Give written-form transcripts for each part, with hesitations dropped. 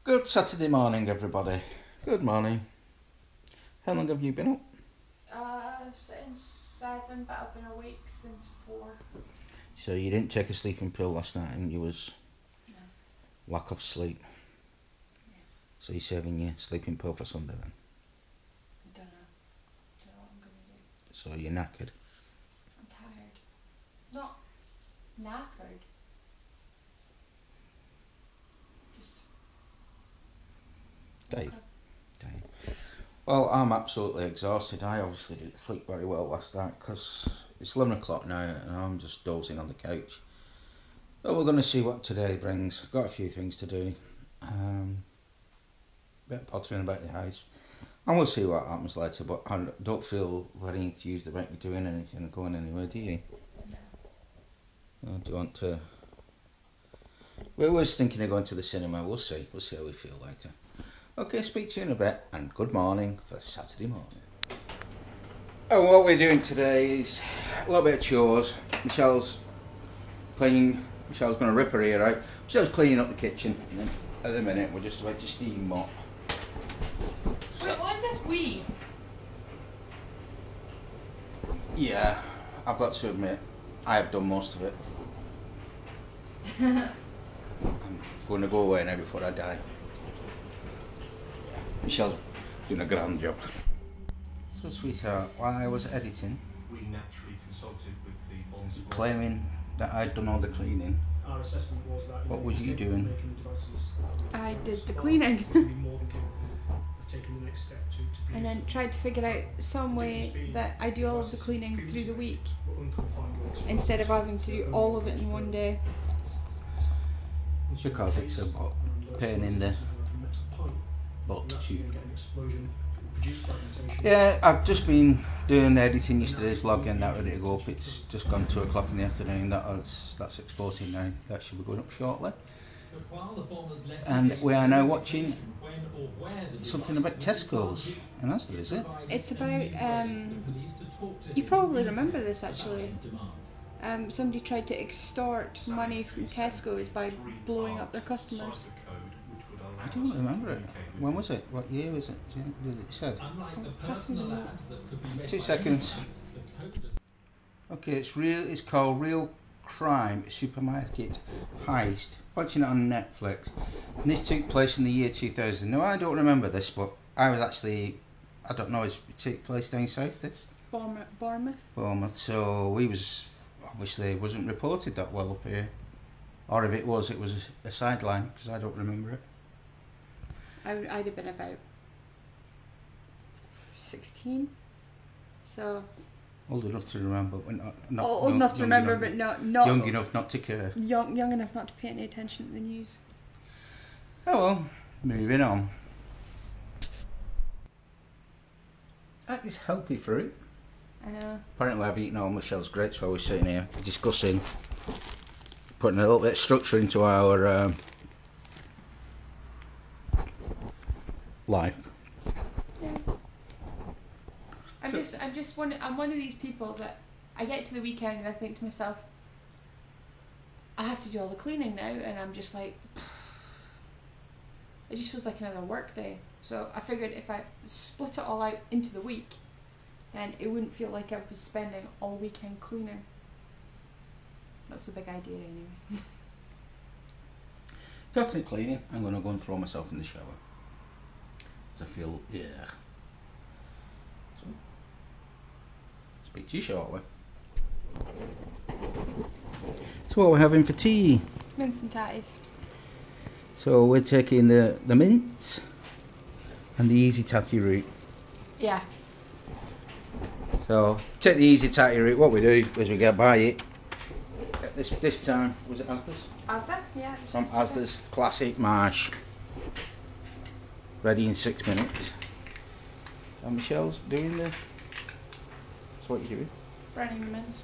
Good Saturday morning, everybody. Good morning. How long have you been up? Since 7, but I've been awake since 4. So you didn't take a sleeping pill last night and you was No. lack of sleep. Yeah. So you're saving your sleeping pill for Sunday then? I don't know. Don't know what I'm going to do. So you're knackered? I'm tired. Not knackered. Just... Tired. Okay. Tired. Well, I'm absolutely exhausted. I obviously didn't sleep very well last night because it's 11 o'clock now and I'm just dozing on the couch. But we're going to see what today brings. Got a few things to do. Bit of pottering about the house. And we'll see what happens later, but I don't feel very enthused about me doing anything or going anywhere, do you? No. Do you want to... We were thinking of going to the cinema. We'll see. We'll see how we feel later. Okay, speak to you in a bit, and good morning for Saturday morning. Oh, what we're doing today is a little bit of chores. Michelle's cleaning. Michelle's going to rip her ear out. Michelle's cleaning up the kitchen, and then at the minute we're just about to steam mop. Wait, what is this we? Yeah, I've got to admit, I have done most of it. I'm going to go away now before I die. Yeah, Michelle's doing a grand job. So, sweetheart, while I was editing, we naturally consulted with the bonds claiming that I'd done all the cleaning, our assessment was that what was you doing? I did the cleaning. Taking the next step to And then tried to figure out some way that I do all of the cleaning through the week instead of having to do all of it in one day. Because it's a pain in the butt. Yeah, I've just been doing the editing yesterday's vlog and that ready to go up. It's just gone 2 o'clock in the afternoon. That's exporting now. That should be going up shortly. And we are now watching something about Tesco's in Asda, is it? It's about, you probably remember this actually. Somebody tried to extort money from Tesco's by blowing up their customers. I don't remember it. When was it? What year was it? Did it say? 2 seconds. Okay, it's called Real Crime Supermarket Heist. Watching it on Netflix. And this took place in the year 2000. Now I don't remember this, but I was actually, I don't know, it took place down south, this? Bournemouth. So we was, obviously it wasn't reported that well up here. Or if it was a sideline, because I don't remember it. I'd have been about 16, so... Old enough to remember, but not old enough to remember, but not young enough not to care. Young enough not to pay any attention to the news. Oh well, moving on. That is healthy fruit. I know. Apparently I've eaten all Michelle's grapes while we're sitting here discussing, putting a little bit of structure into our life. Yeah. I'm one of these people that I get to the weekend and I think to myself, I have to do all the cleaning now, and I'm just like, it just feels like another work day. So I figured if I split it all out into the week, then it wouldn't feel like I was spending all weekend cleaning. That's the big idea anyway. Talking of cleaning, I'm going to go and throw myself in the shower. Because I feel, yeah. So, speak to you shortly. So what we're having for tea? Mince and tatties. So we're taking the mince and the easy tatty route. Yeah. So take the easy tatty route. What we do is we get by it. This time was it Asda's? Asda? Yeah. From Asda's classic mash. Ready in 6 minutes. And Michelle's doing the. That's what you're doing. Browning the mince.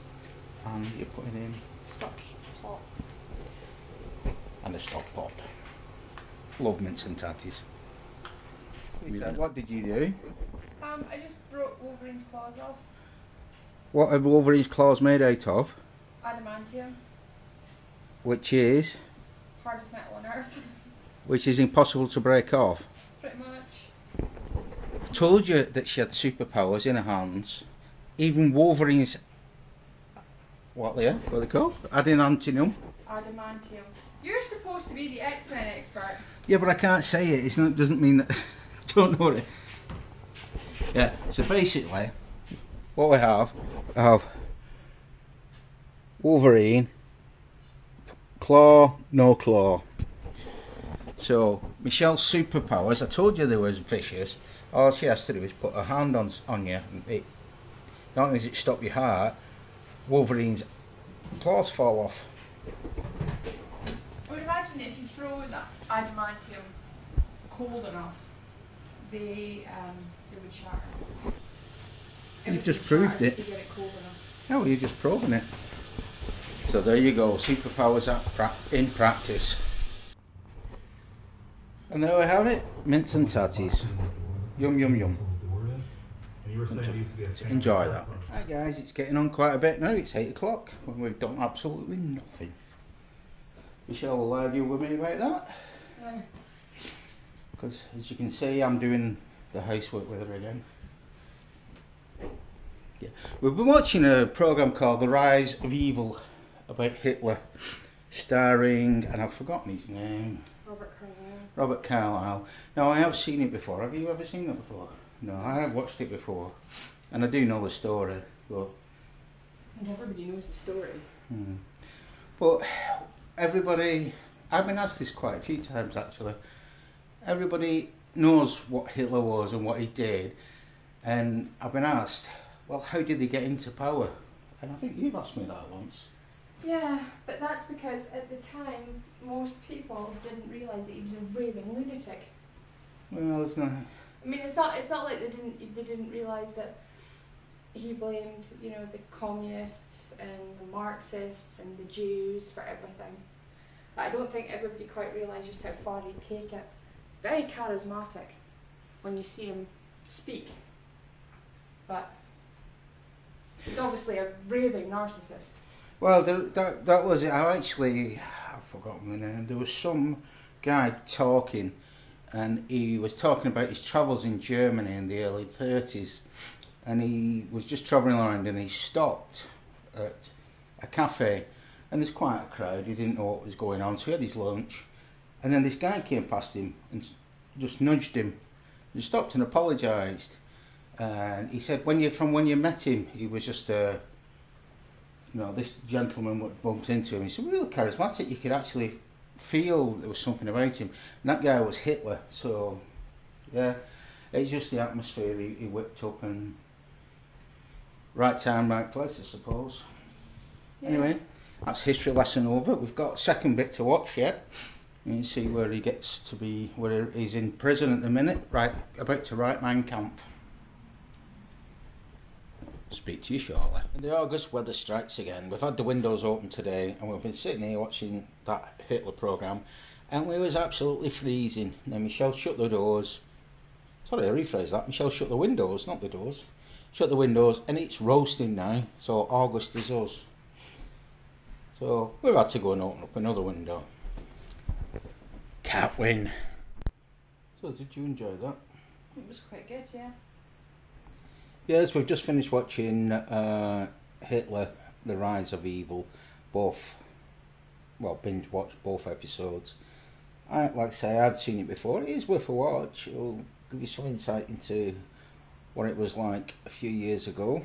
And you're putting in. Stock pot. And a stock pot. Love mince and tatties. What did you do? I just broke Wolverine's claws off. What are Wolverine's claws made out of? Adamantium. Which is? Hardest metal on earth. which is impossible to break off. Pretty much. I told you that she had superpowers in her hands. Even Wolverine's, what are they called? Adamantium. Adamantium. You're supposed to be the X-Men expert. Yeah, but I can't say it. It doesn't mean that I don't know it. Yeah, so basically, what we have Wolverine, claw, no claw. So Michelle's superpowers, I told you they were vicious. All she has to do is put her hand on you. Not only does it stop your heart, Wolverine's claws fall off. I would imagine if you froze adamantium cold enough, they would shatter. You've just proved it. To get it cold enough. Oh, well, you're just probing it. So there you go, superpowers in practice. And there we have it, mince and tatties. Yum yum yum. Enjoy that. Hi guys, it's getting on quite a bit now. It's 8 o'clock when we've done absolutely nothing. Michelle will argue with me about that. Yeah. Because as you can see, I'm doing the housework with her again. Yeah. We've been watching a programme called The Rise of Evil about Hitler, starring, and I've forgotten his name, Robert Carlyle. Now I have seen it before. Have you ever seen it before? No, I have watched it before, and I do know the story. But and everybody knows the story. But everybody, I've been asked this quite a few times actually. Everybody knows what Hitler was and what he did, and I've been asked, well, how did they get into power? And I think you've asked me that once. Yeah, but that's because at the time most people didn't realise that he was a raving lunatic. Well, it's not. I mean, it's not like they didn't realise that he blamed, you know, the communists and the Marxists and the Jews for everything. But I don't think everybody quite realised just how far he'd take it. He's very charismatic when you see him speak, but he's obviously a raving narcissist. Well, that was it. I've forgotten the name. There was some guy talking, and he was talking about his travels in Germany in the early 30s, and he was just travelling around and he stopped at a cafe, and there's quite a crowd. He didn't know what was going on, so he had his lunch, and then this guy came past him and just nudged him. He stopped and apologised, and he said when you met him, he was just this gentleman bumped into him. He's really charismatic. You could actually feel there was something about him. And that guy was Hitler. So, yeah, it's just the atmosphere he whipped up, and right time, right place, I suppose. Yeah. Anyway, that's history lesson over. We've got a second bit to watch yet. You can see where he gets to be, where he's in prison at the minute, right, about to write Mein Kampf. Speak to you shortly. The August weather strikes again. We've had the windows open today, and we've been sitting here watching that Hitler programme, and we was absolutely freezing. Then Michelle shut the doors. Sorry, I rephrase that. Michelle shut the windows, not the doors. Shut the windows, and it's roasting now. So August is us. So we've had to go and open up another window. Can't win. So did you enjoy that? It was quite good, yeah. Yes, we've just finished watching Hitler, The Rise of Evil, binge watched both episodes. Like I say, I'd seen it before. It is worth a watch. It'll give you some insight into what it was like a few years ago.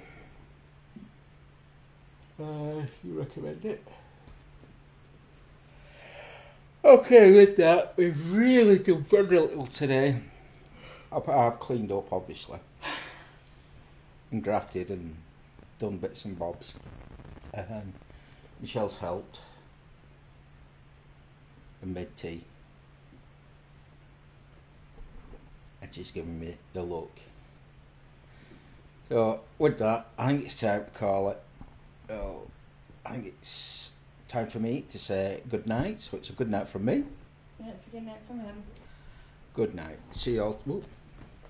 You recommend it? Okay, with that, we've really done very little today. I've cleaned up, obviously, and drafted and done bits and bobs. Michelle's helped and made tea, and she's given me the look. So with that, I think it's time to call it. I think it's time for me to say good night. So it's a good night from me. Yeah, it's a good night from him. Good night. See you all.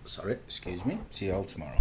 Excuse me. See you all tomorrow.